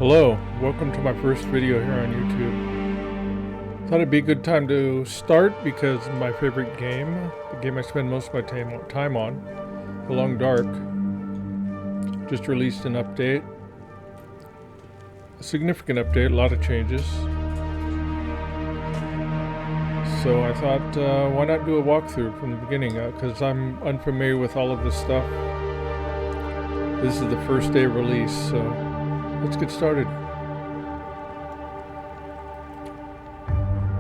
Hello, welcome to my first video here on YouTube. Thought it'd be a good time to start because my favorite game, the game I spend most of my time on, The Long Dark, just released an update. A significant update, a lot of changes. So I thought, why not do a walkthrough from the beginning, because I'm unfamiliar with all of this stuff. This is the first day of release, so let's get started.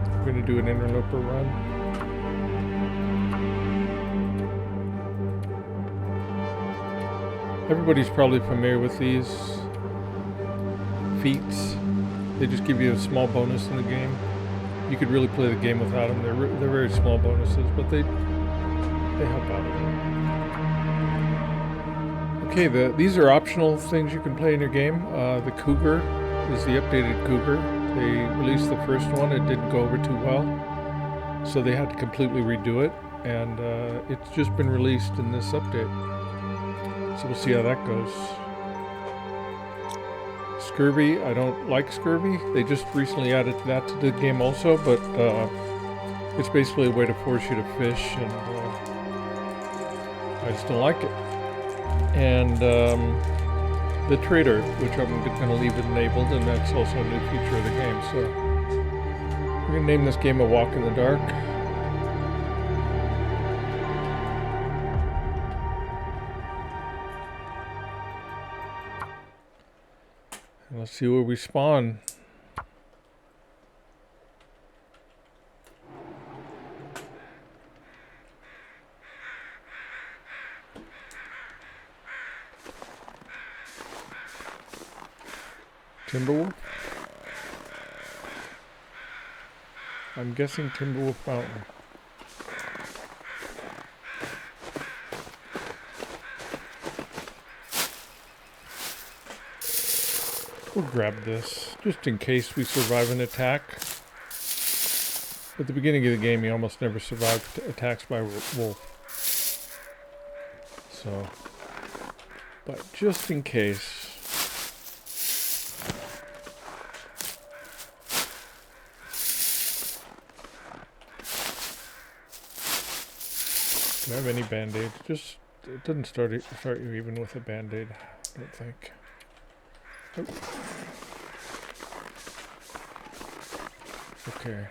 We're going to do an Interloper run. Everybody's probably familiar with these feats. They just give you a small bonus in the game. You could really play the game without them. They're very small bonuses, but they help out a little. Okay, these are optional things you can play in your game. The Cougar is the updated Cougar. They released the first one. It didn't go over too well, so they had to completely redo it, and it's just been released in this update. So we'll see how that goes. Scurvy, I don't like Scurvy. They just recently added that to the game also, but it's basically a way to force you to fish, and I just don't like it. And the Trader, which I'm going to leave it enabled, and that's also a new feature of the game. So we're going to name this game A Walk in the Dark. And let's see where we spawn. Timberwolf? I'm guessing Timberwolf Mountain. We'll grab this, just in case we survive an attack. At the beginning of the game, you almost never survive attacks by wolf. So, but just in case. Do I have any band-aids? Just, it doesn't start you even with a band-aid, I don't think. Oh. Okay.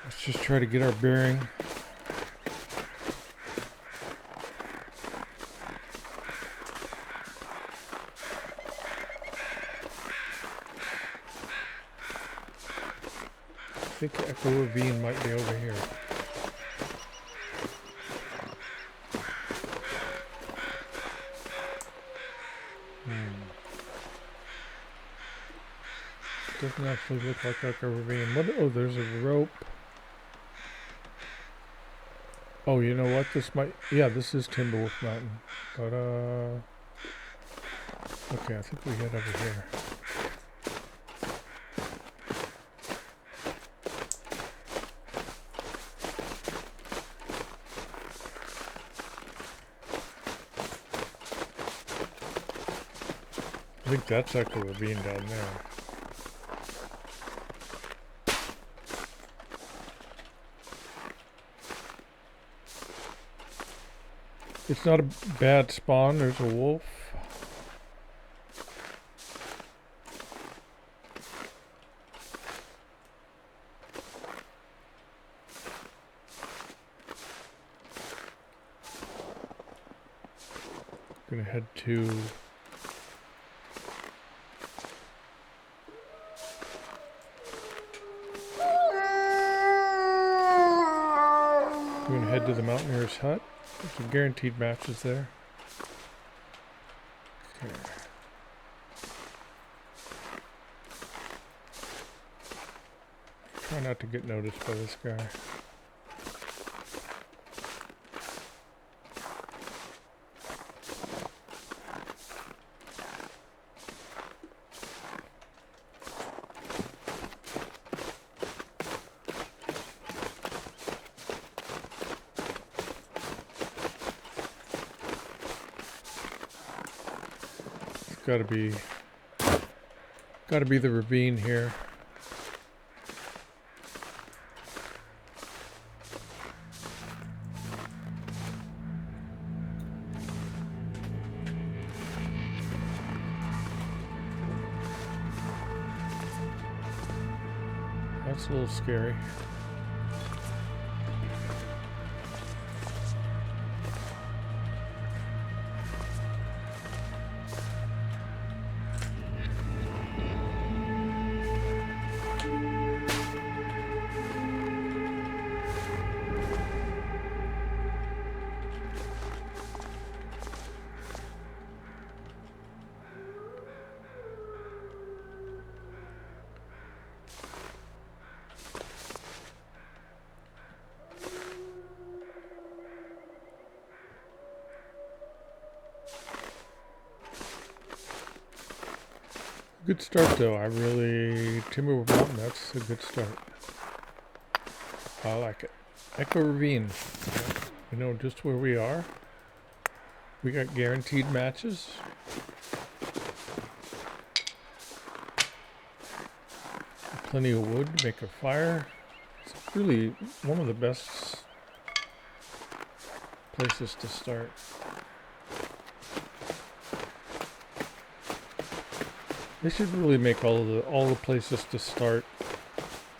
Let's just try to get our bearing. I think Echo Ravine might be over here. Doesn't actually look like Echo Ravine. What? Oh, there's a rope. Oh, you know what? This might... Yeah, this is Timberwolf Mountain. But, okay, I think we head over here. I think that's Echo Ravine down there. It's not a bad spawn. There's a wolf. Gonna head to... We're gonna head to the Mountaineer's Hut. There's some guaranteed matches there. Okay. Try not to get noticed by this guy. gotta be the ravine here. That's a little scary. Good start though. Timberwolf Mountain, that's a good start. I like it. Echo Ravine. We know just where we are. We got guaranteed matches. Plenty of wood to make a fire. It's really one of the best places to start. They should really make all the places to start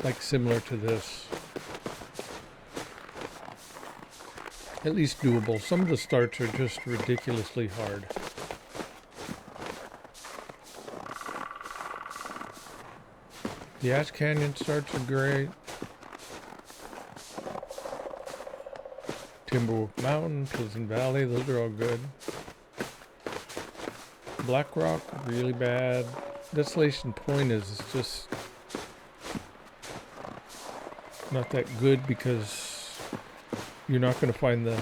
like similar to this. At least doable. Some of the starts are just ridiculously hard. The Ash Canyon starts are great. Timberwolf Mountain, Pleasant Valley, those are all good. Black Rock, really bad. Desolation Point is just not that good because you're not going to find the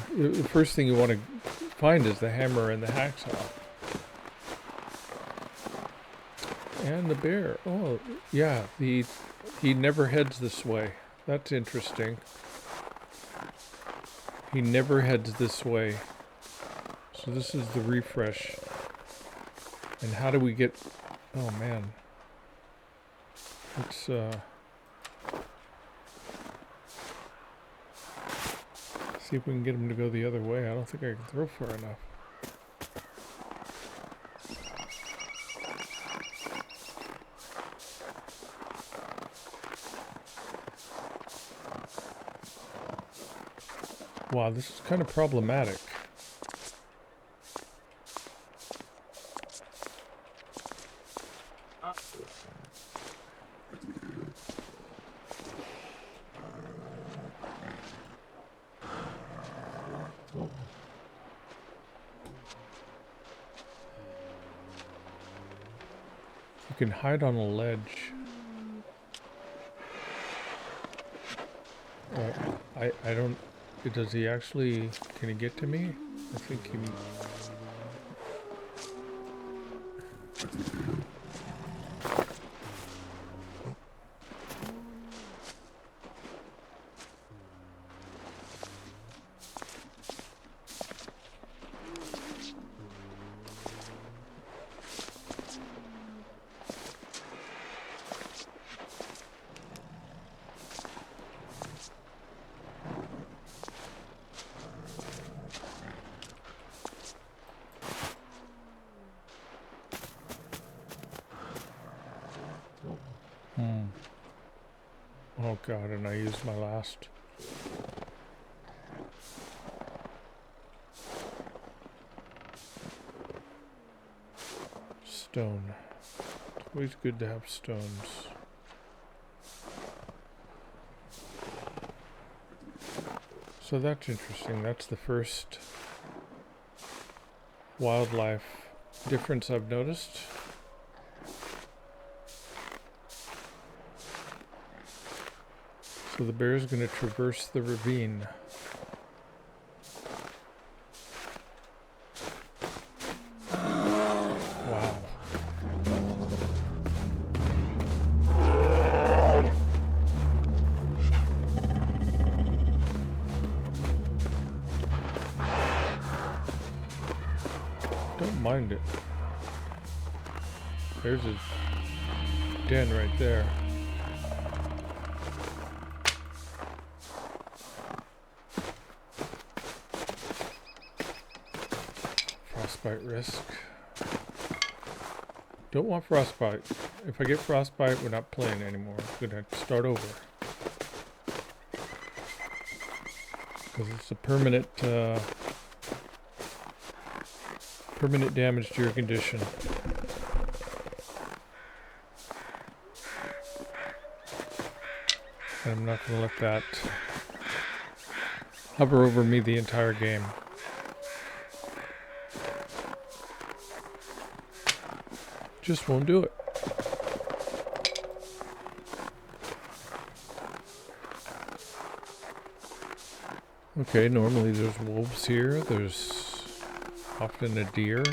first thing you want to find is the hammer and the hacksaw. And the bear. Oh, yeah, he never heads this way. That's interesting. He never heads this way. So this is the refresh. And how do we get... Oh, man. Let's, see if we can get him to go the other way. I don't think I can throw far enough. Wow, this is kind of problematic. You can hide on a ledge. I don't... Does he actually... Can he get to me? I think he... Oh god, and I used my last. Stone. It's always good to have stones. So that's interesting. That's the first wildlife difference I've noticed. So the bear is going to traverse the ravine. Wow. Don't mind it. There's his den right there. Frostbite risk. Don't want frostbite. If I get frostbite, we're not playing anymore. We're gonna have to start over. Because it's a permanent damage to your condition. And I'm not gonna let that hover over me the entire game. Just won't do it. Okay, normally there's wolves here. There's often a deer.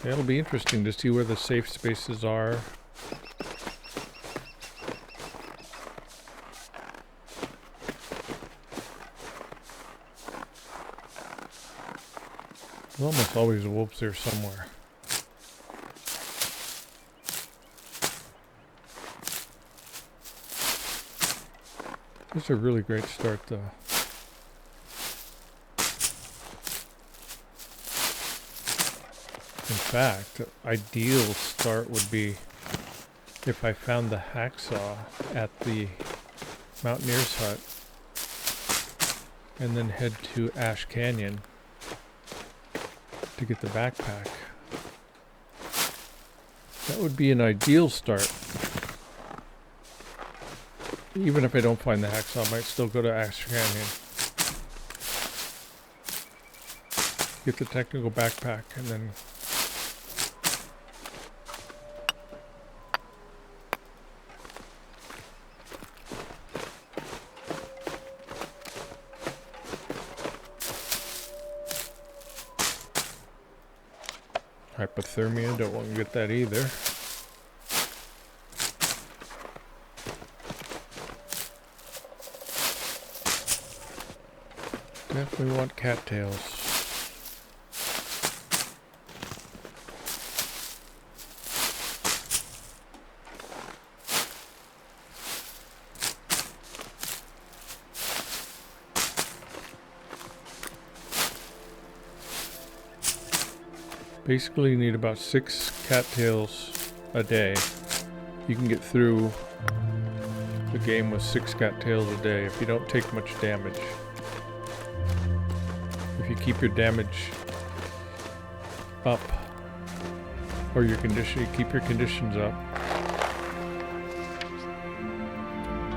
Yeah, it'll be interesting to see where the safe spaces are. There's almost always wolves here somewhere. This is a really great start, though. In fact, the ideal start would be if I found the hacksaw at the Mountaineer's Hut and then head to Ash Canyon to get the backpack. That would be an ideal start. Even if I don't find the hacksaw, I might still go to Ash Canyon. Get the technical backpack and then hypothermia, don't want to get that either. Definitely want cattails. Basically you need about 6 cattails a day. You can get through the game with 6 cattails a day if you don't take much damage. If you keep your damage up, or your condition, you keep your conditions up.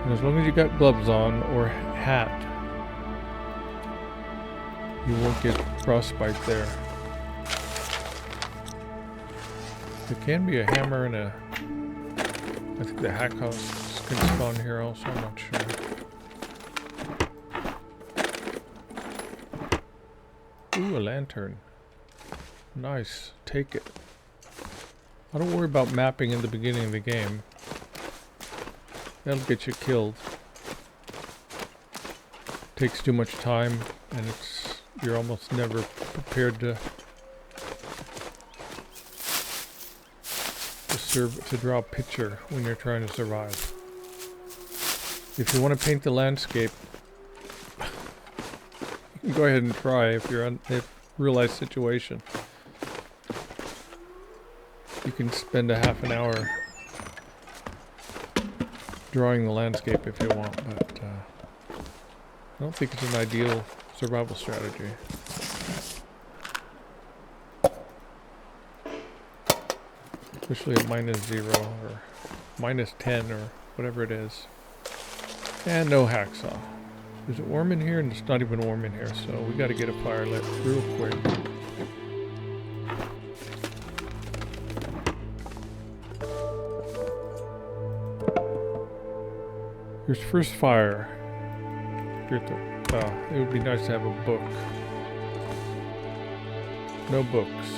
And as long as you got gloves on or hat, you won't get frostbite there. There can be a hammer and a... I think the hack house can spawn here also, I'm not sure. Ooh, a lantern. Nice. Take it. I don't worry about mapping in the beginning of the game. That'll get you killed. Takes too much time and you're almost never prepared to draw a picture when you're trying to survive. If you want to paint the landscape, you can go ahead and try if you're in a real-life situation. You can spend a half an hour drawing the landscape if you want, but I don't think it's an ideal survival strategy. Especially at -0 or -10 or whatever it is. And no hacksaw. Is it warm in here? And it's not even warm in here, so we gotta get a fire lit real quick. Here's first fire. It would be nice to have a book. No books.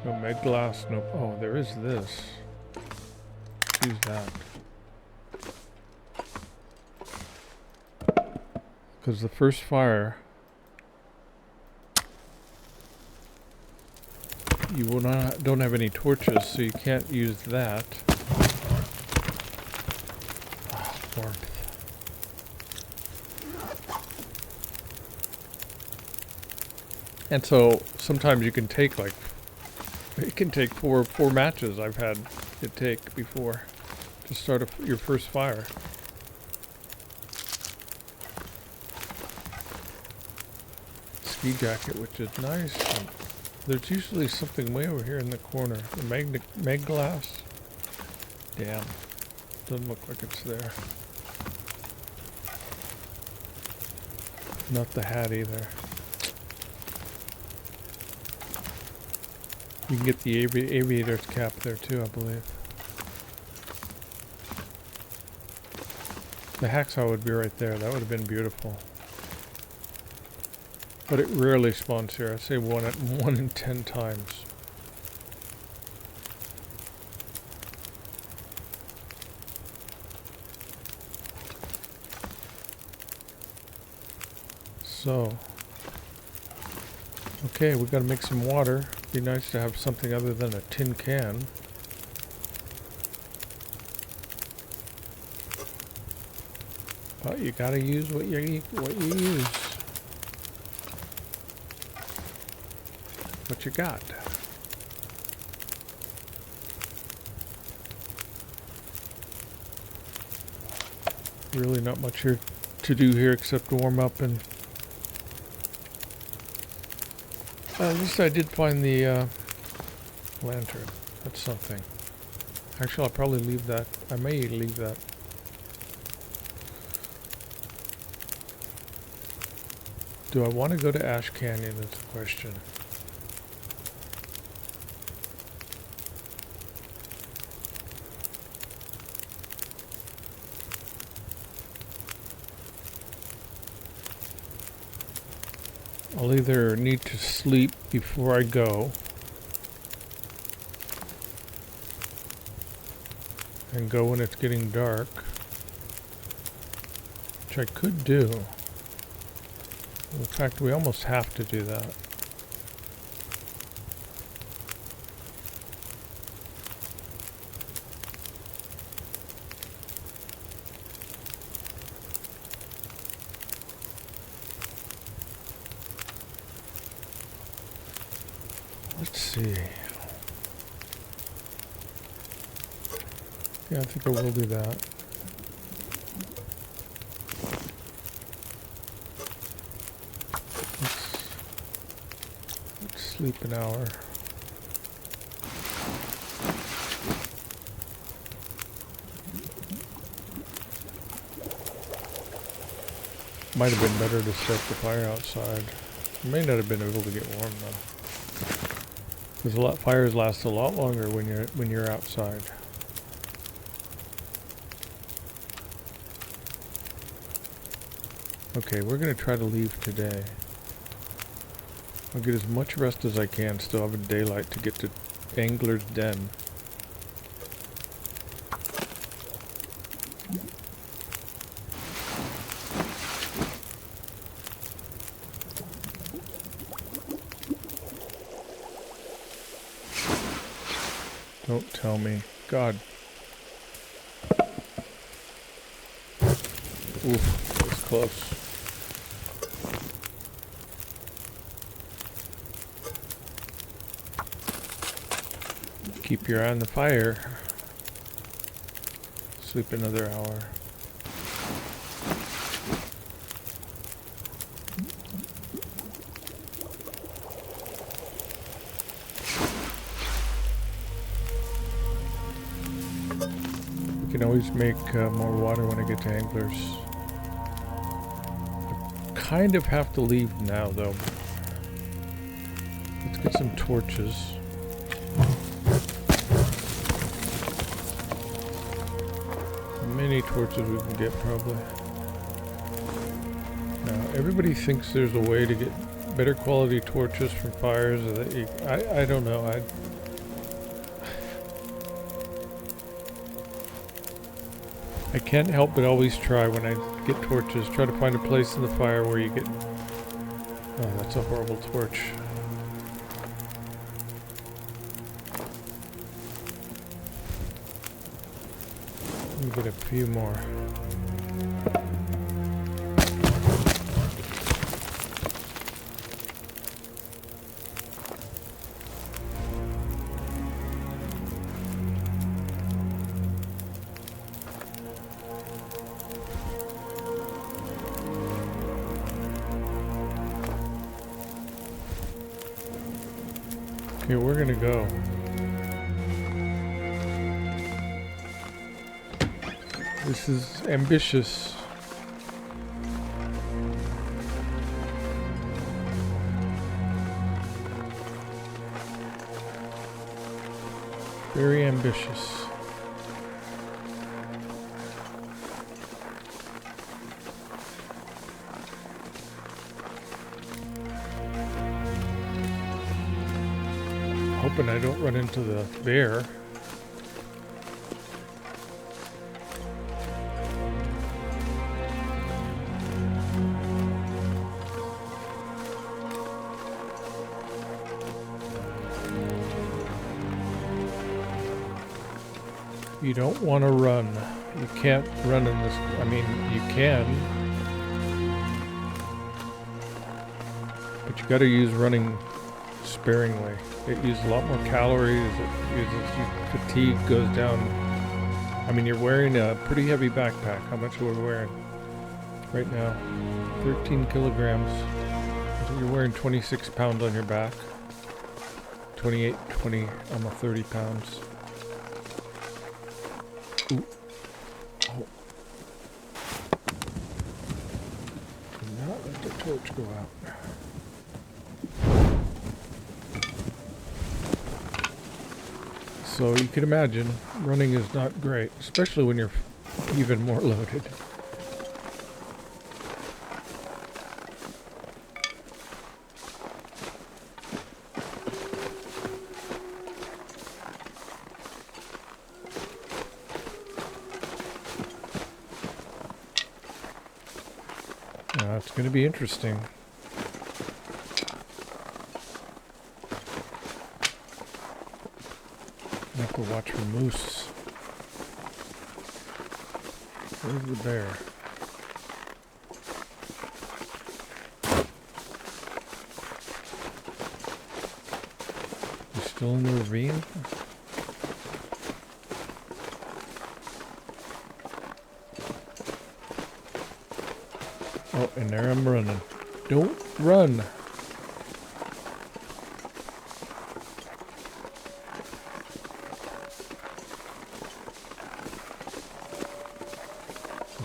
No med glass, no... Oh, there is this. Let's use that. Because the first fire, you will not, don't have any torches, so you can't use that. Ah, warmth. And so sometimes you can take like, it can take four matches I've had it take before to start your first fire. Ski jacket, which is nice. And there's usually something way over here in the corner. The mag glass. Damn. Doesn't look like it's there. Not the hat either. You can get the aviator's cap there too, I believe. The hacksaw would be right there. That would have been beautiful. But it rarely spawns here. I say 1 in 10 times. So, okay, we got to make some water. Be nice to have something other than a tin can. But you got to use what you use. What you got. Really not much here to do here except warm up and at least I did find the lantern. That's something. Actually, I'll probably leave that. I may leave that. Do I want to go to Ash Canyon is the question. I'll either need to sleep before I go and go when it's getting dark, which I could do. In fact, we almost have to do that. Let's see. Yeah, I think I will do that. Let's sleep an hour. Might have been better to set the fire outside. May not have been able to get warm though. Because fires last a lot longer when you're outside. Okay, we're gonna try to leave today. I'll get as much rest as I can. Still have a daylight to get to Angler's Den. Don't tell me. God. Oof, that's close. Keep your eye on the fire. Sleep another hour. We can always make more water when I get to Anglers. I kind of have to leave now though. Let's get some torches. Many torches we can get probably. Now everybody thinks there's a way to get better quality torches from fires. I don't know. I can't help but always try when I get torches. Try to find a place in the fire where you get... Oh, that's a horrible torch. Let me get a few more. Okay, we're gonna go. This is ambitious. Very ambitious. Hoping I don't run into the bear. You don't want to run. You can't run in this. I mean, you can. But you got to use running sparingly. It uses a lot more calories. It uses your fatigue goes down. I mean, you're wearing a pretty heavy backpack. How much are we wearing right now? 13 kilograms. So you're wearing 26 pounds on your back. 28, 20, almost 30 pounds. Ooh. Oh. Do not let the torch go out. So you can imagine running is not great, especially when you're even more loaded. It's going to be interesting. I have to watch for moose. Where's the bear? He's still in the ravine? Oh, and there I'm running. Don't run!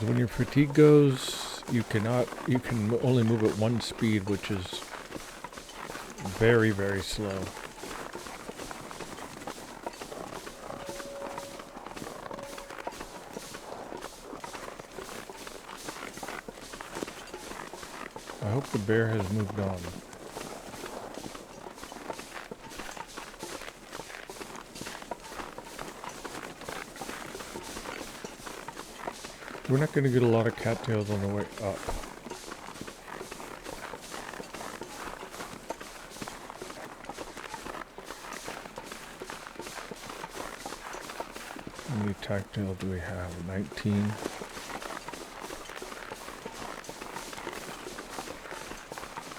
When your fatigue goes, you can only move at one speed, which is very, very slow. I hope the bear has moved on. We're not going to get a lot of cattails on the way up. How many tactile do we have? 19.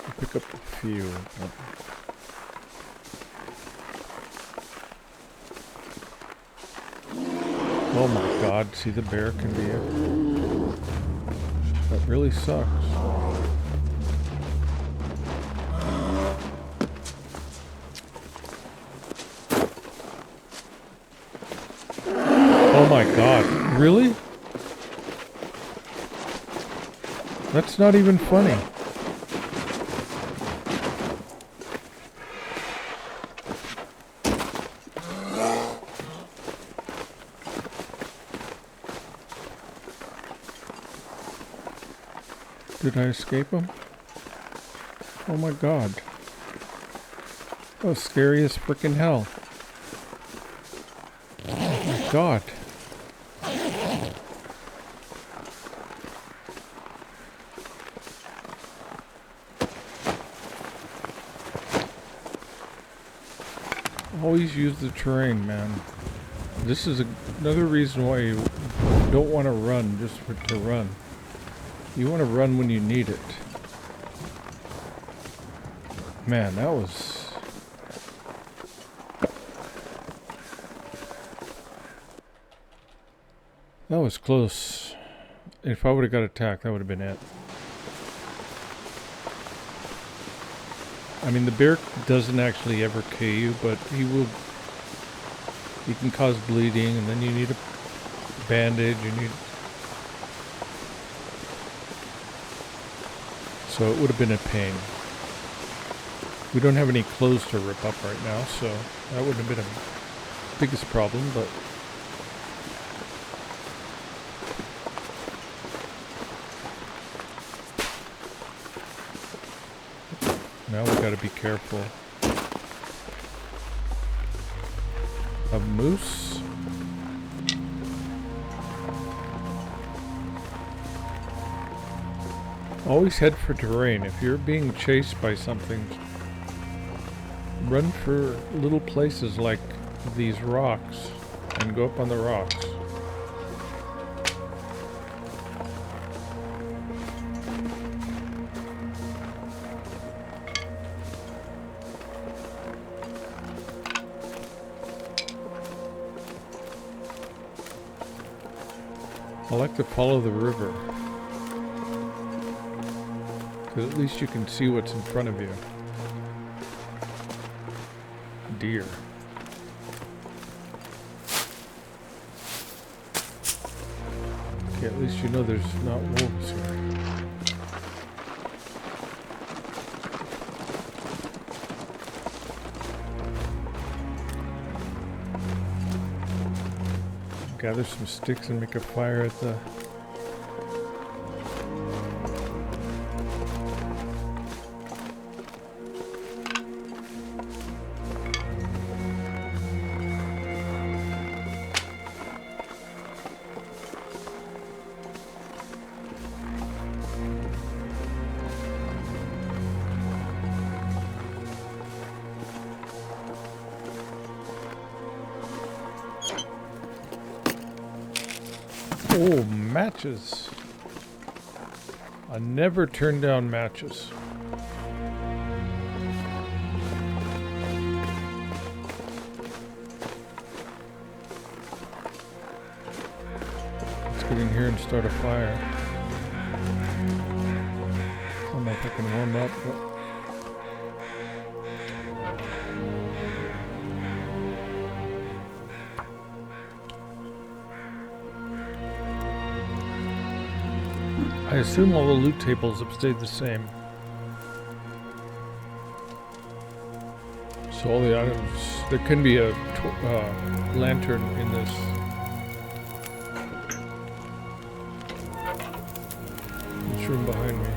I'll pick up a few. Oh my god, see, the bear can be it. That really sucks. Oh my god, really? That's not even funny. Did I escape him? Oh my god. That was scary as frickin' hell. Oh my god. Always use the terrain, man. This is another reason why you don't want to run just to run. You want to run when you need it. Man, that was close. If I would have got attacked, that would have been it. I mean, the bear doesn't actually ever KO you, but he can cause bleeding, and then you need a bandage, so it would have been a pain. We don't have any clothes to rip up right now, so that wouldn't have been the biggest problem, but now we gotta be careful of moose. Always head for terrain. If you're being chased by something, run for little places like these rocks and go up on the rocks. I like to follow the river, because at least you can see what's in front of you. Deer. Okay, at least you know there's not wolves here. Gather some sticks and make a fire at the... Oh, matches. I never turn down matches. Let's get in here and start a fire. I don't know if I can warm up, but... I assume all the loot tables have stayed the same. So all the items... There can be a lantern in this. This room behind me.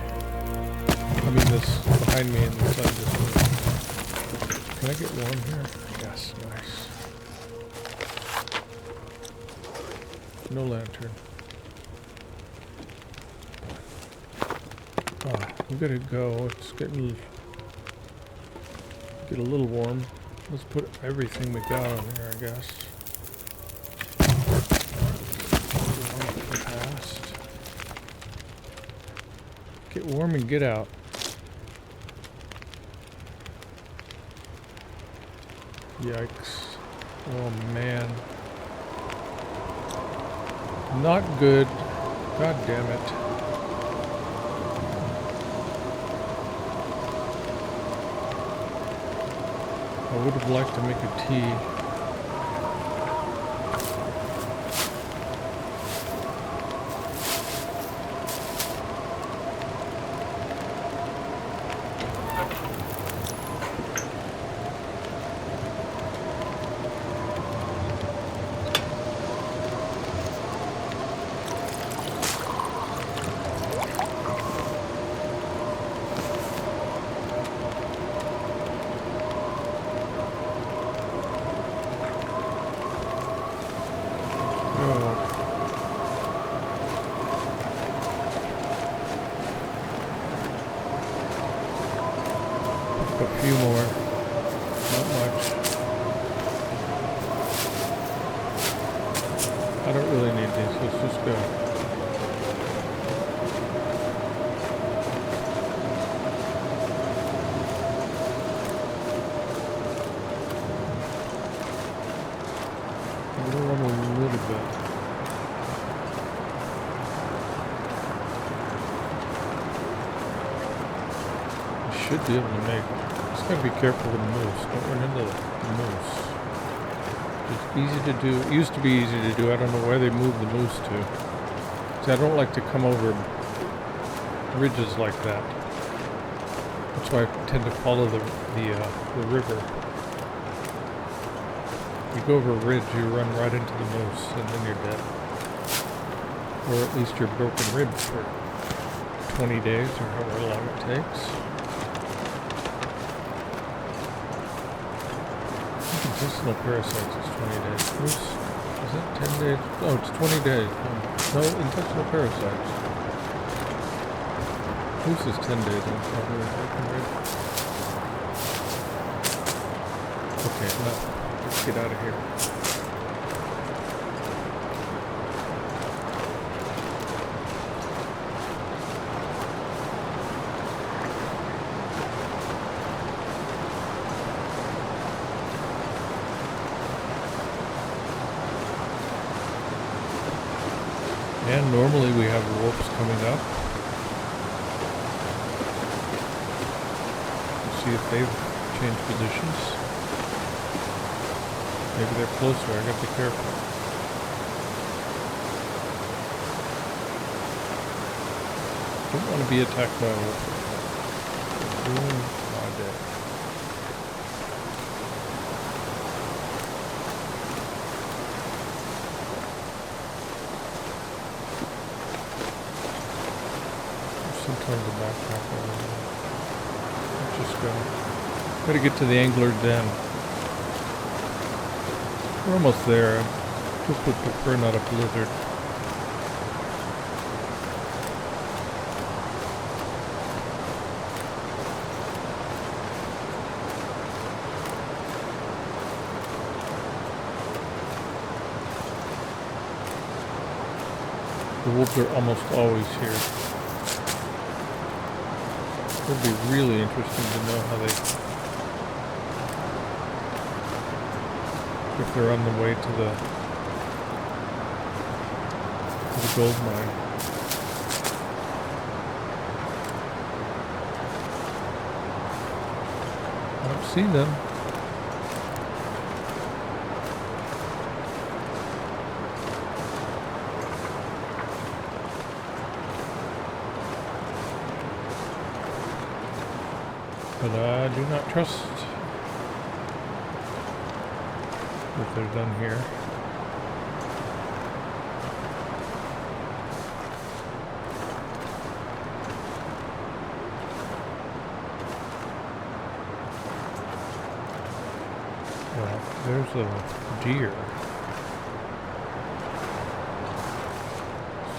I mean this behind me inside this room. Can I get warm here? Yes, nice. No lantern. Oh, we gotta go. It's getting get a little warm. Let's put everything we got on here, I guess. Fast. Get warm and get out. Yikes. Oh man. Not good. God damn it. I would have liked to make a tea. A few more, not much. go. We'll run a little bit. Should be able to make. Just gotta be careful with the moose. Don't run into the moose. It's easy to do. It used to be easy to do. I don't know where they moved the moose to. See, I don't like to come over ridges like that. That's why I tend to follow the river. You go over a ridge, you run right into the moose, and then you're dead. Or at least you're broken ribs for 20 days or however long it takes. Intestinal parasites is 20 days. Moose, is that 10 days? Oh, it's 20 days. No, intestinal parasites. Moose is 10 days. Okay, now let's get out of here. And normally we have wolves coming up. Let's see if they've changed positions. Maybe they're closer. I gotta be careful. Don't want to be attacked by a wolf. Ruin my day. Sometimes the backpack over there. Let's just go. Gotta get to the angler den. We're almost there. I just would prefer not a blizzard. The wolves are almost always here. It'll be really interesting to know how if they're on the way to the gold mine. I don't see them. But I do not trust what they've done here. Well, there's a deer.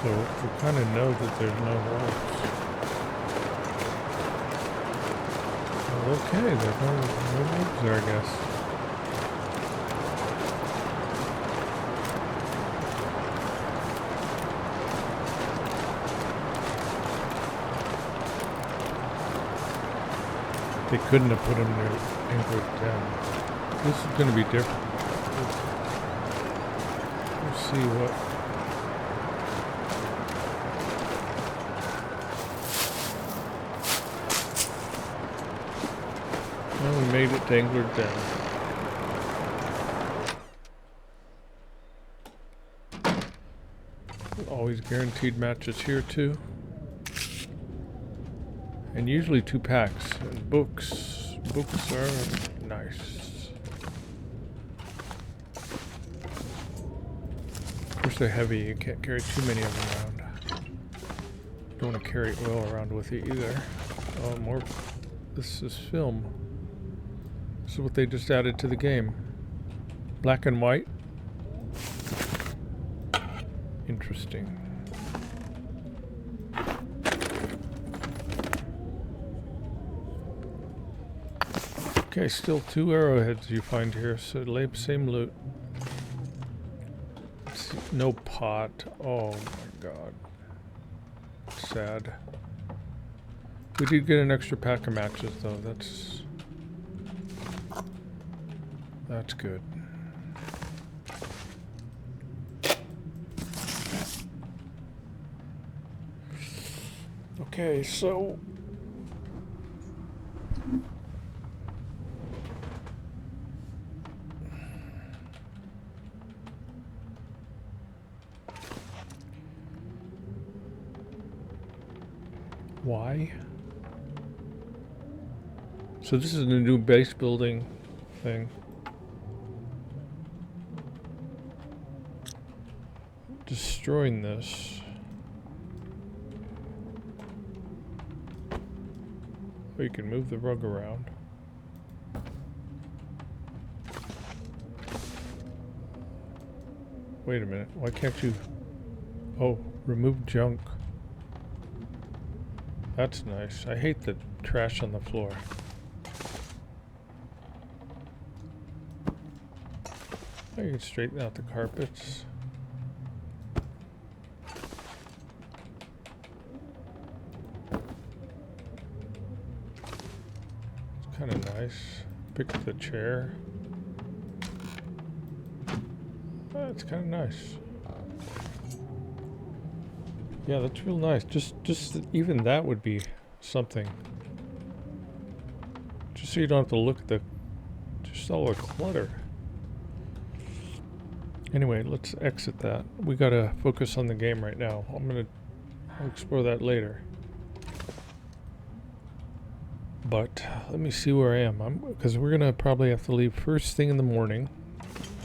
So we kind of know that there's no wolves. Okay, there's no wolves there, I guess. They couldn't have put him near Ingrid 10. This is going to be different. Let's see what... Well, we made it to Ingrid 10. Always guaranteed matches here too. And usually 2 packs. And books are nice. Of course they're heavy, you can't carry too many of them around. Don't want to carry oil around with you either. Oh, more. This is film. This is what they just added to the game. Black and white. Interesting. Okay, still 2 arrowheads you find here, so same loot. no pot. Oh my god. Sad. We did get an extra pack of matches though. That's good. Okay, so why? So this is a new base building thing. Destroying this. Oh, you can move the rug around. Wait a minute. Why can't you... Oh, remove junk. That's nice. I hate the trash on the floor. Oh, you can straighten out the carpets. It's kind of nice. Pick up the chair. That's kind of nice. Yeah, that's real nice. Just even that would be something. Just so you don't have to look at just all the clutter. Anyway, let's exit that. We gotta focus on the game right now. I'll explore that later. But let me see where I am. Because we're gonna probably have to leave first thing in the morning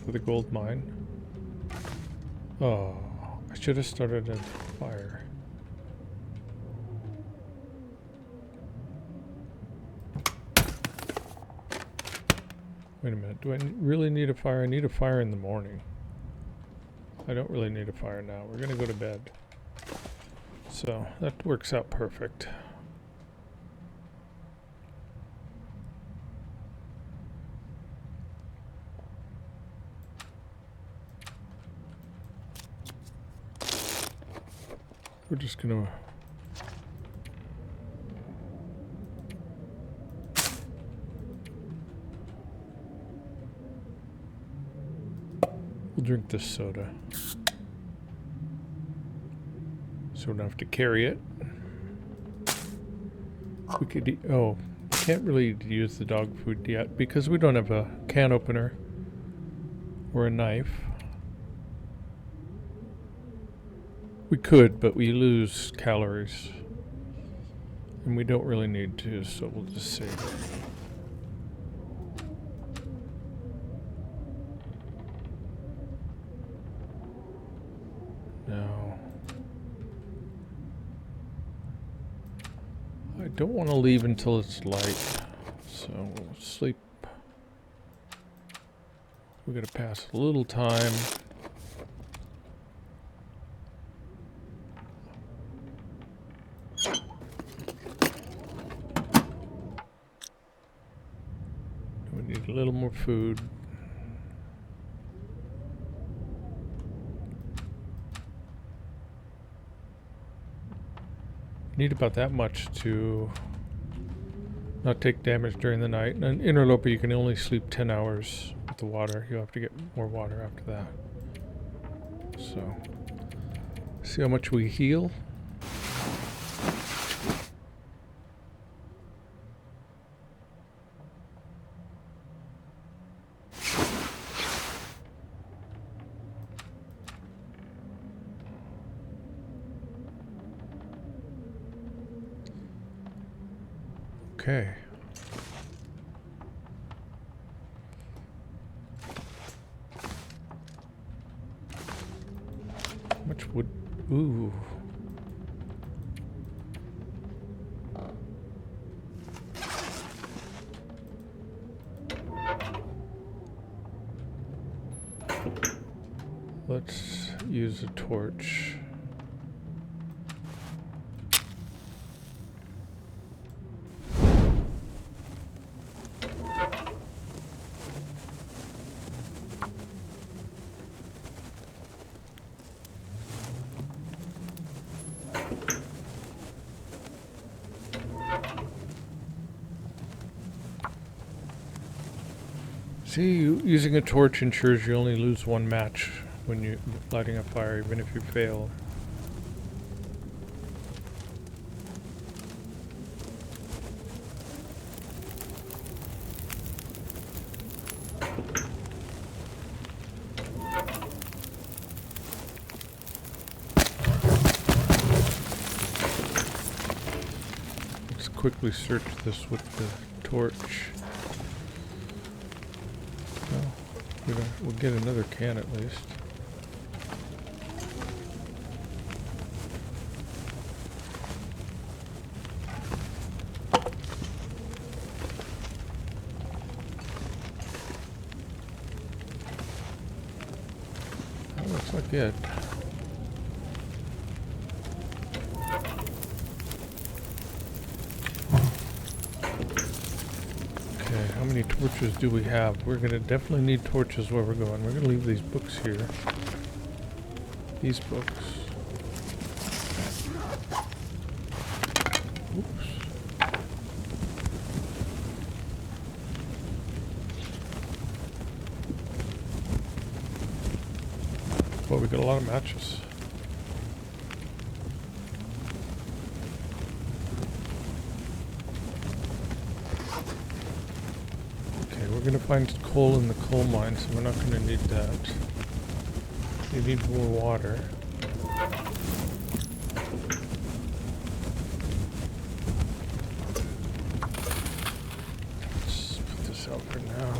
for the gold mine. Oh, I should have started a fire. Wait a minute. Do I really need a fire? I need a fire in the morning. I don't really need a fire now. We're gonna go to bed. So that works out perfect. We're just gonna... We'll drink this soda. So we don't have to carry it. We could eat... Oh, can't really use the dog food yet because we don't have a can opener or a knife. We could, but we lose calories. And we don't really need to, so we'll just save it. Now, I don't want to leave until it's light, so we'll sleep. We're going to pass a little time. We need a little more food. Need about that much to not take damage during the night. And in Interloper, you can only sleep 10 hours with the water. You'll have to get more water after that. So, see how much we heal. Okay. How much wood? Ooh. Let's use a torch. See, using a torch ensures you only lose one match when you're lighting a fire, even if you fail. Let's quickly search this with the torch. We'll get another can at least. That looks like it. Okay, how many torches do we have? We're gonna definitely need torches where we're going. We're gonna leave these books here. These books. Oops. Well, we got a lot of matches. We're going to find coal in the coal mine, so we're not going to need that. We need more water. Let's put this out for now.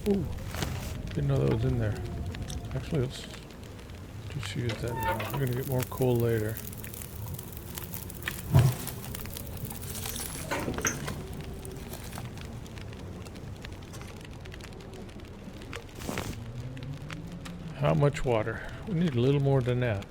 Ooh, didn't know that was in there. Actually, let's just use that now. We're gonna get more coal later. How much water? We need a little more than that.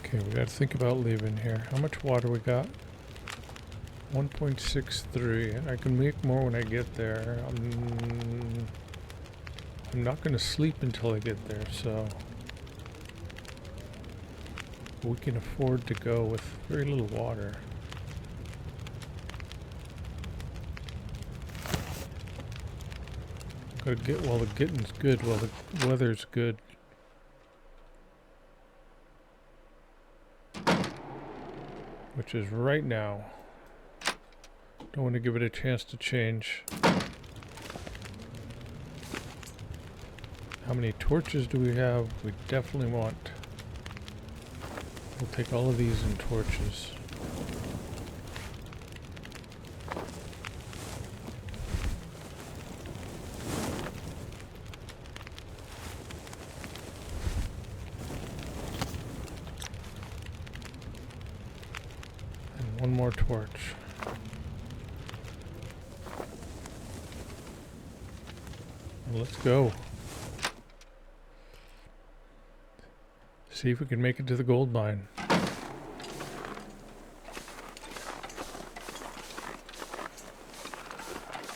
Okay, we gotta think about leaving here. How much water we got? 1.63. I can make more when I get there. I'm not gonna sleep until I get there, so we can afford to go with very little water. Gotta get while the getting's good, while the weather's good. Which is right now. Don't want to give it a chance to change. How many torches do we have? We definitely want. We'll take all of these in torches. One more torch. Well, let's go. See if we can make it to the gold mine.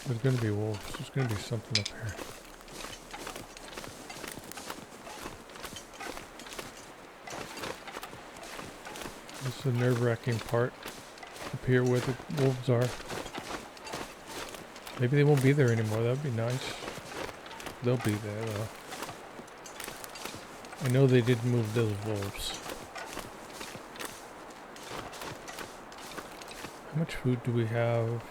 There's going to be wolves. There's going to be something up here. This is the nerve-wracking part. Up here where the wolves are. Maybe they won't be there anymore. That would be nice. They'll be there though. I know they did move those wolves. How much food do we have?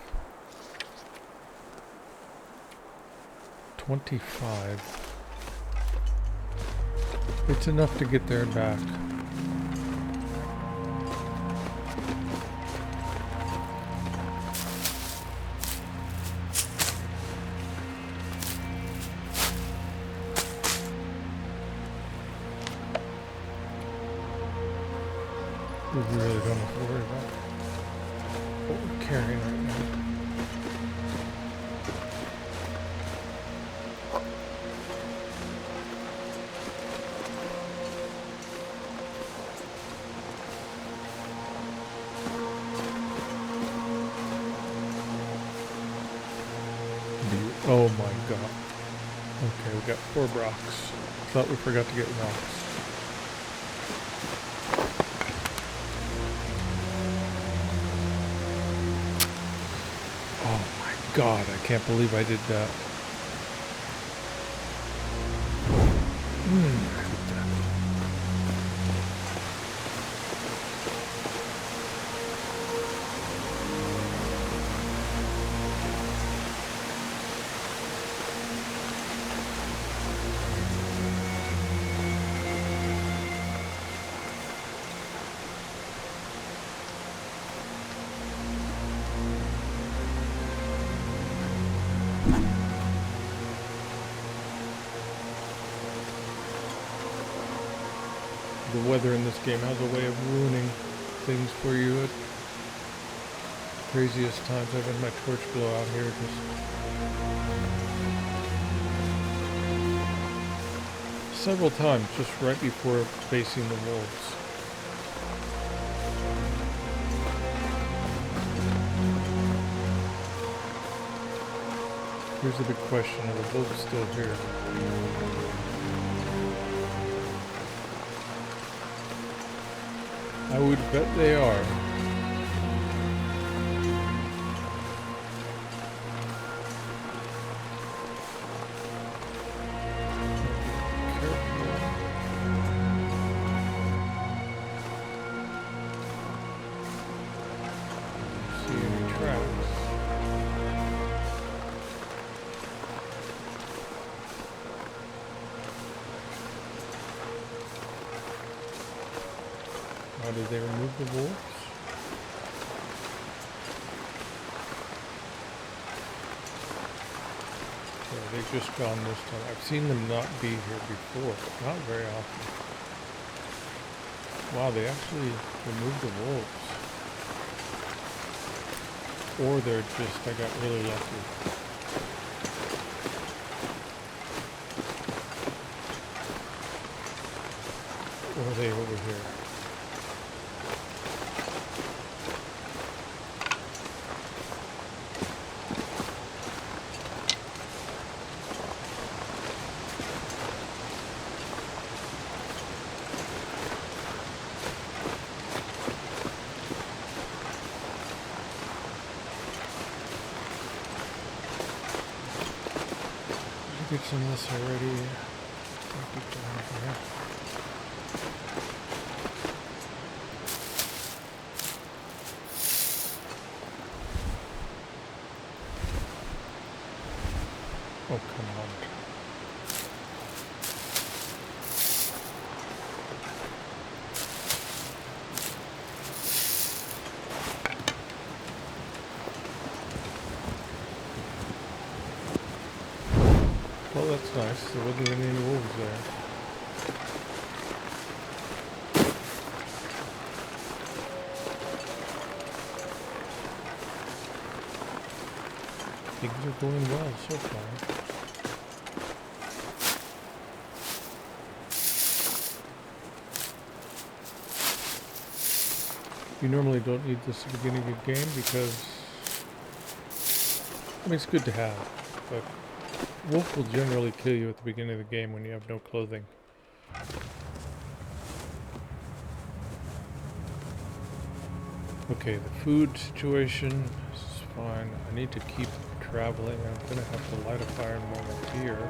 25. It's enough to get there and back. We really don't have to worry about what we're carrying right now. Oh my god. Okay, we got 4 rocks. Thought we forgot to get rocks. Oh my god, I can't believe I did that. The weather in this game has a way of ruining things for you at craziest times. I've had my torch blow out here just several times, just right before facing the wolves. Here's the big question, are the wolves still here? I would bet they are. See any tracks? How did they remove the wolves? Yeah, they've just gone this time. I've seen them not be here before, but not very often. Wow, they actually removed the wolves. Or they're just, I got really lucky. Or are they over here? Get some of this already. Get down here. Oh, come on. Well, that's nice. There wasn't any wolves there. Things are going well so far. You normally don't need this at the beginning of the game because, I mean, it's good to have, but wolf will generally kill you at the beginning of the game when you have no clothing. Okay, the food situation is fine. I need to keep traveling. I'm going to have to light a fire in a moment here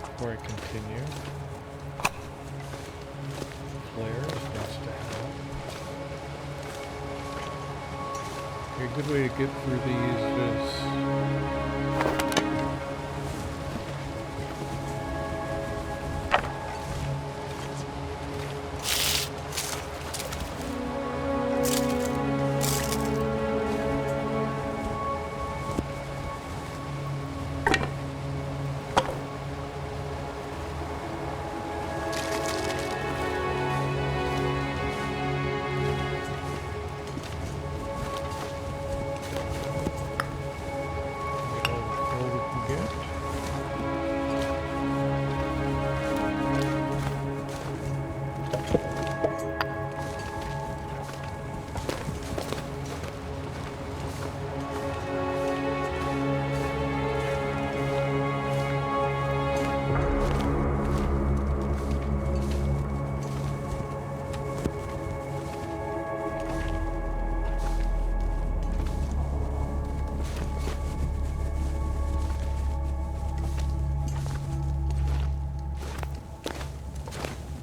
before I continue. Flare is nice to have. A good way to get through these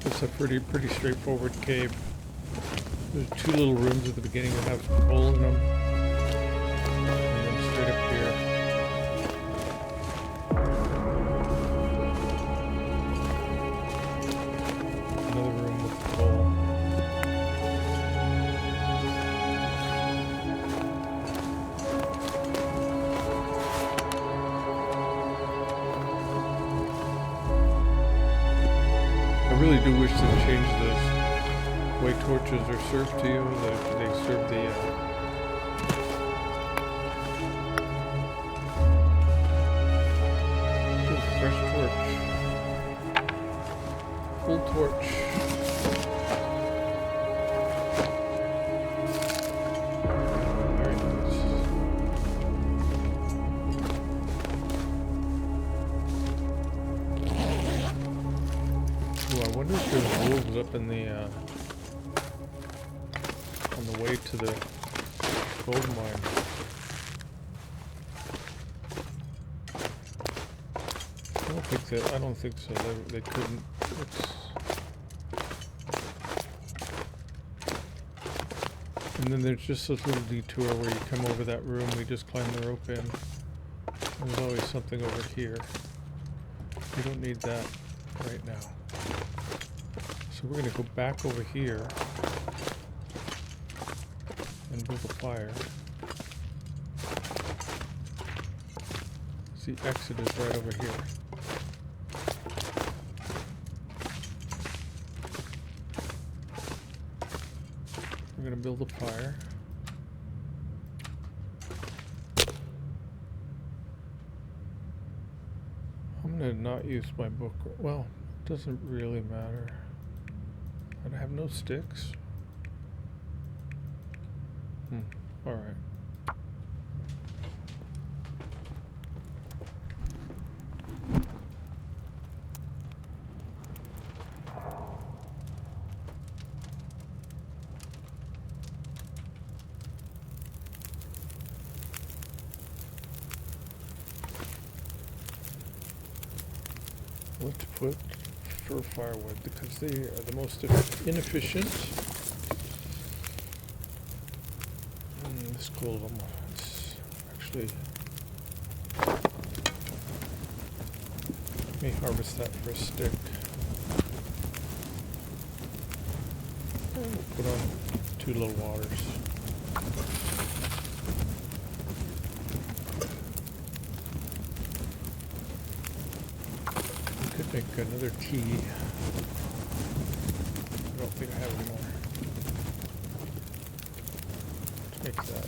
is a pretty straightforward cave. There's two little rooms at the beginning that have coal in them, and then straight up here. Another room with coal. I really do wish to change this way torches are served to you. They serve the fresh torch, full torch. Very nice. Ooh, I wonder if there's wolves up in the on the way to the gold mine. I don't think so. They couldn't. And then there's just this little detour where you come over that room. We just climb the rope in. There's always something over here. We don't need that right now. So we're going to go back over here and build a fire. See, exit is right over here. We're going to build a fire. I'm going to not use my book. Well, it doesn't really matter. I have no sticks. All right. Let's put fir firewood because they are the most inefficient. This cool one. It's actually. Let me harvest that for a stick. And we'll put on 2 little waters. Make another tea. I don't think I have any more. Let's make that.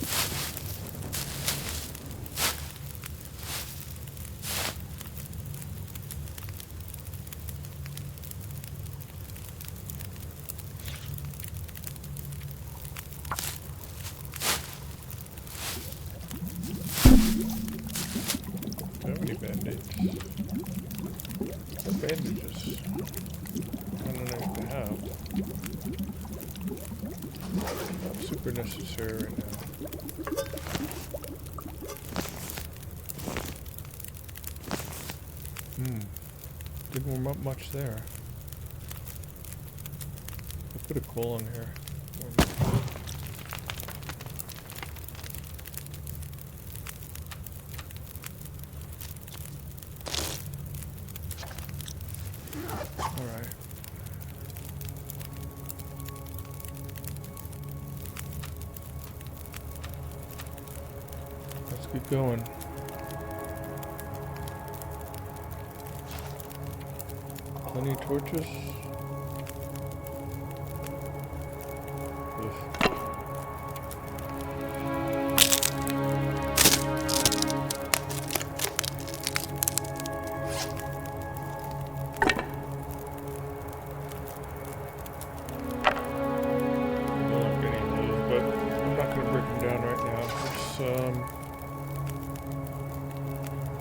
Do I have any band-aids? Bandages. I don't know if they have. Not super necessary right now. Didn't warm up much there. I'll put a coal in here. Keep going. Plenty of torches. Ugh.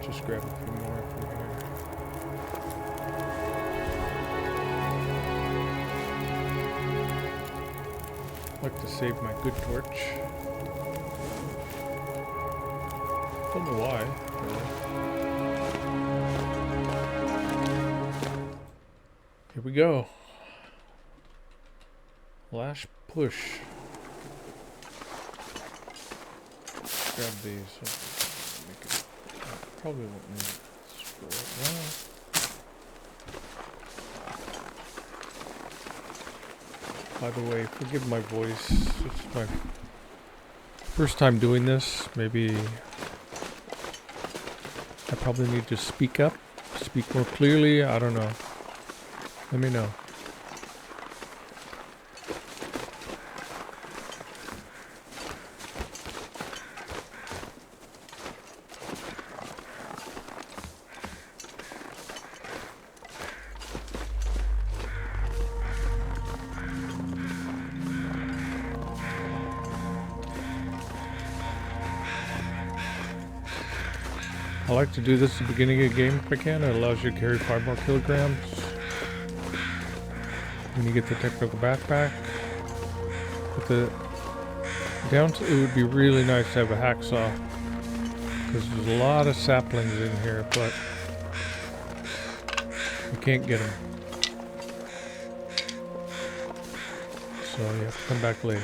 Just grab a few more from here. I'd like to save my good torch. Don't know why, really. Here we go. Last push. Grab these. Make it, probably won't need this for right now. By the way, forgive my voice. It's my first time doing this. Maybe I probably need to speak up, speak more clearly. I don't know. Let me know. I like to do this at the beginning of the game if I can. It allows you to carry 5 more kilograms. When you get the technical backpack. But the downside, it would be really nice to have a hacksaw. Because there's a lot of saplings in here, but you can't get them. So you have to come back later.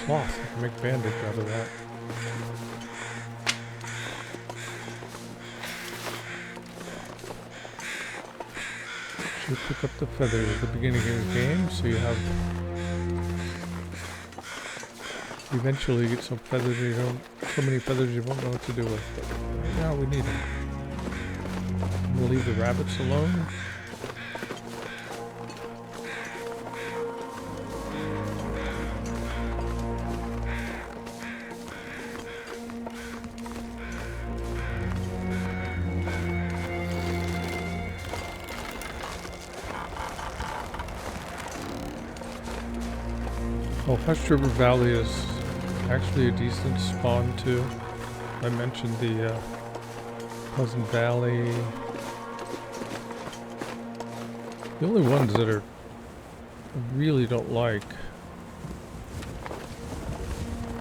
Cloth. I can make bandage out of that. Should pick up the feathers at the beginning of the game, so you have eventually get some feathers you don't, so many feathers you won't know what to do with. But right now we need them. I'm gonna leave the rabbits alone. Oh, Hush River Valley is actually a decent spawn too. I mentioned the Pleasant Valley. The only ones that are I really don't like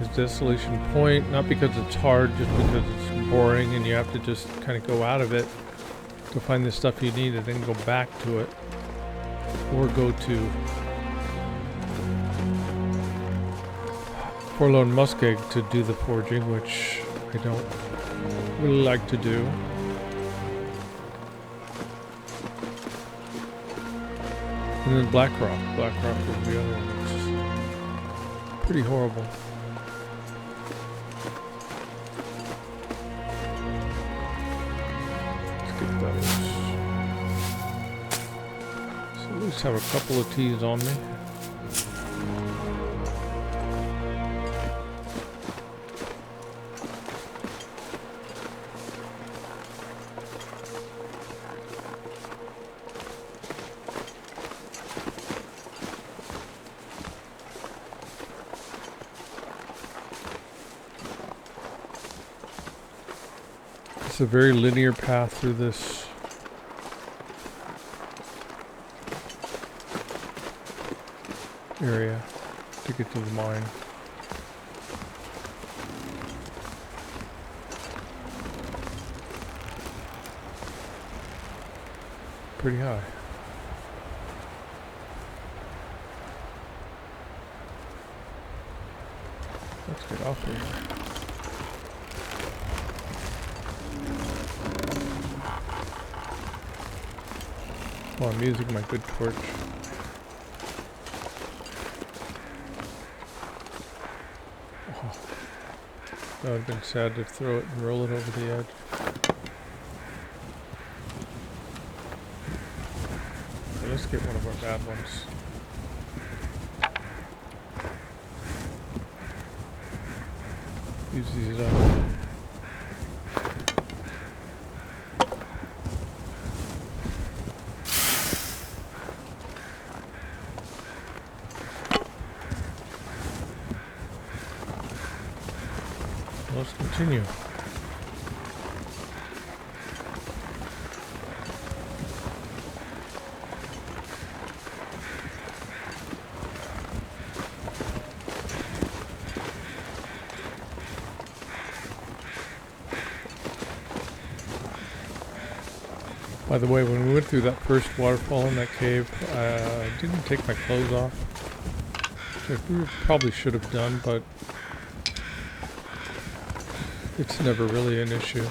is Desolation Point. Not because it's hard, just because it's boring and you have to just kind of go out of it to find the stuff you need and then go back to it. Or go to Forlorn Muskeg to do the foraging, which I don't really like to do. And then Black Rock. Black Rock was the other one, which is pretty horrible. Let's get those. So at least have a couple of teas on me. It's a very linear path through this area to get to the mine. Pretty high. Let's get off here. Well, I'm using my good torch. That would have been sad to throw it and roll it over the edge. Okay, let's get one of our bad ones. Use these up. Let's continue. By the way, when we went through that first waterfall in that cave, I didn't take my clothes off, which I probably should have done, but it's never really an issue.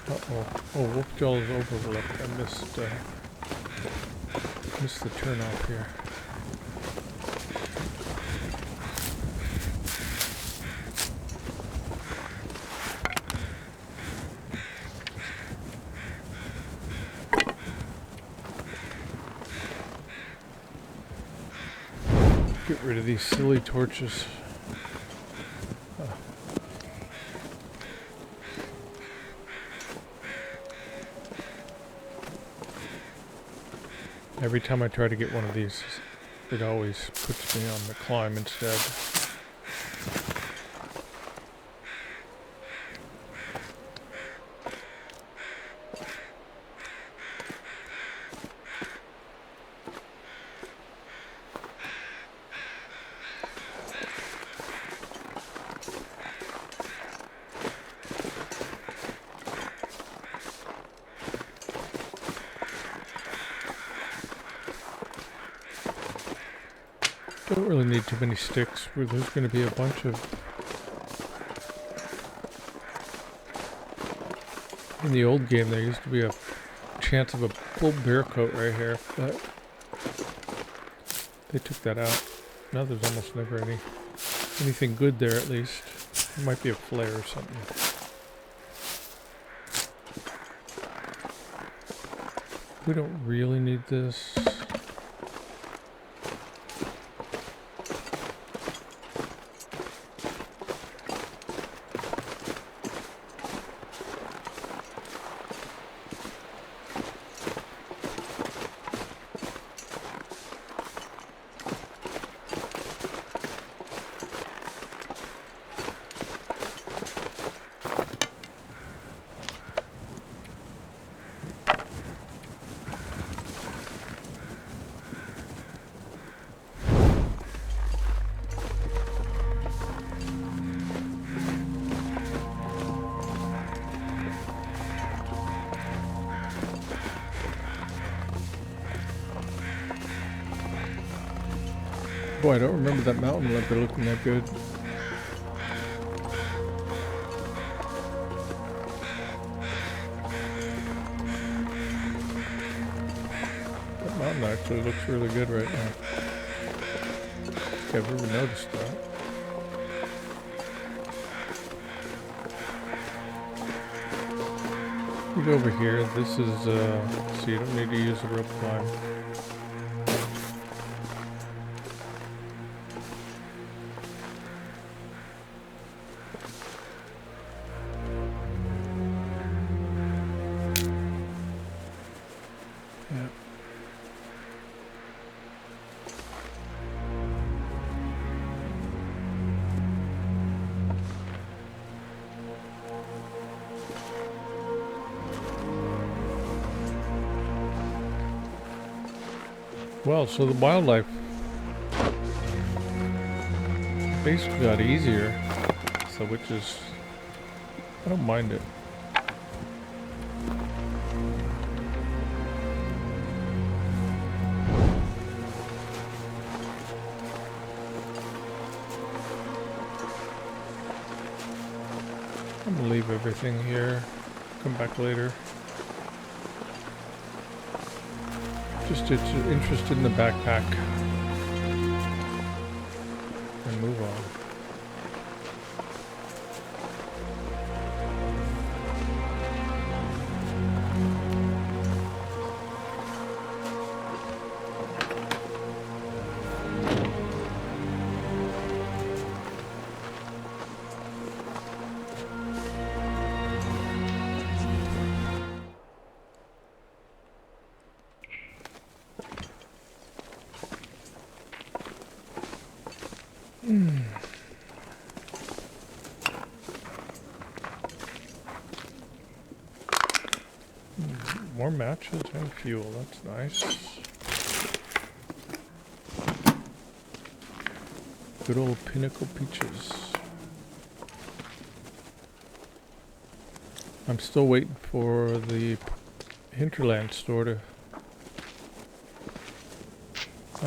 Uh-oh. Oh, Wolfjaw is overlooked. I missed the turn off here. Get rid of these silly torches. Every time I try to get one of these, it always puts me on the climb instead. Don't really need too many sticks. There's going to be a bunch of... In the old game there used to be a chance of a full bear coat right here, but they took that out. Now there's almost never anything good there at least. There might be a flare or something. We don't really need this. Boy, I don't remember that mountain leopard looking that good. That mountain actually looks really good right now. I think I've ever noticed that. You go over here. This is, so you don't need to use a rope climb. Well, so the wildlife basically got easier, so which is, I don't mind it. I'm gonna leave everything here, come back later. Just interested in the backpack and move on. More matches and fuel, that's nice. Good old Pinnacle Peaches. I'm still waiting for the Hinterland store to...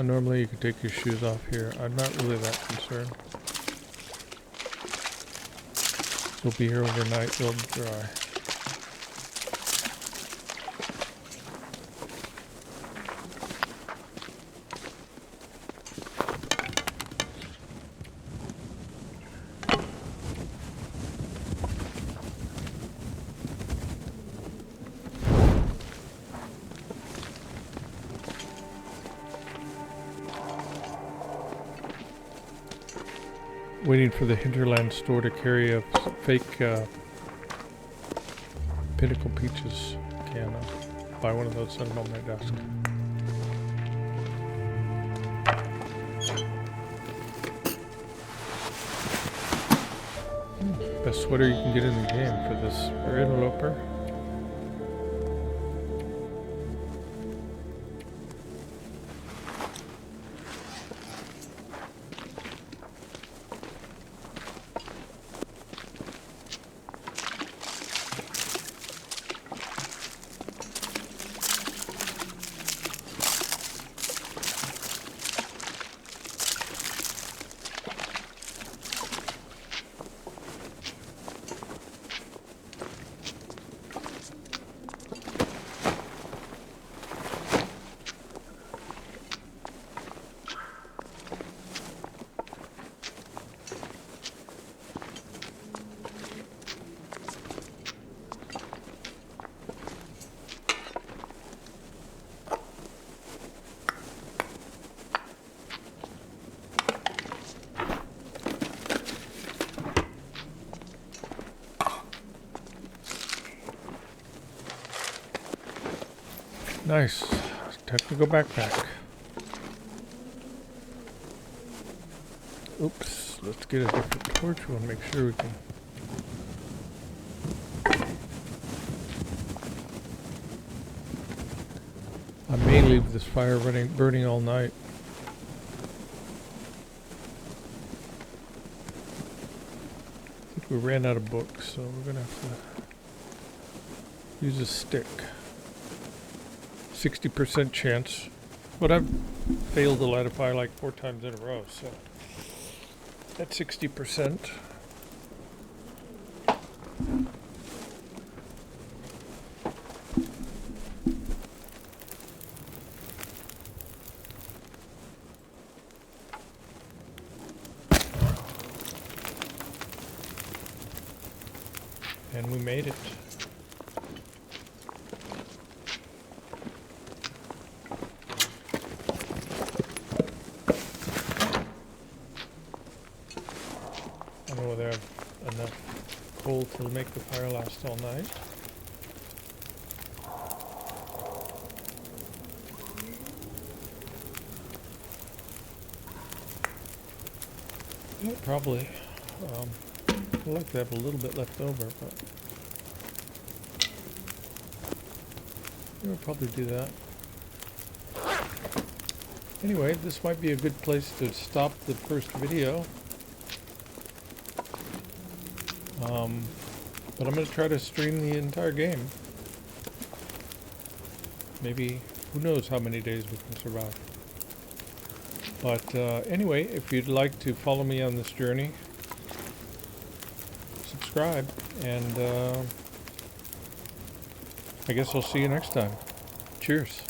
normally you can take your shoes off here. I'm not really that concerned. They'll be here overnight, they'll dry. Waiting for the Hinterland store to carry a fake Pinnacle Peaches can. I'll buy one of those, set them on my desk. Best sweater you can get in the game for this Interloper. Nice. Technical backpack. Oops. Let's get a different torch. We'll make sure we can... I may leave this fire burning all night. I think we ran out of books, so we're going to have to use a stick. 60% chance, but I've failed to light a fire like 4 times in a row, so that's 60%. And we made it. I don't know whether I have enough coal to make the fire last all night. Yeah, probably. I'd like to have a little bit left over, but we'll probably do that. Anyway, this might be a good place to stop the first video. But I'm going to try to stream the entire game. Maybe, who knows how many days we can survive. But anyway, if you'd like to follow me on this journey, subscribe, and I guess I'll see you next time. Cheers.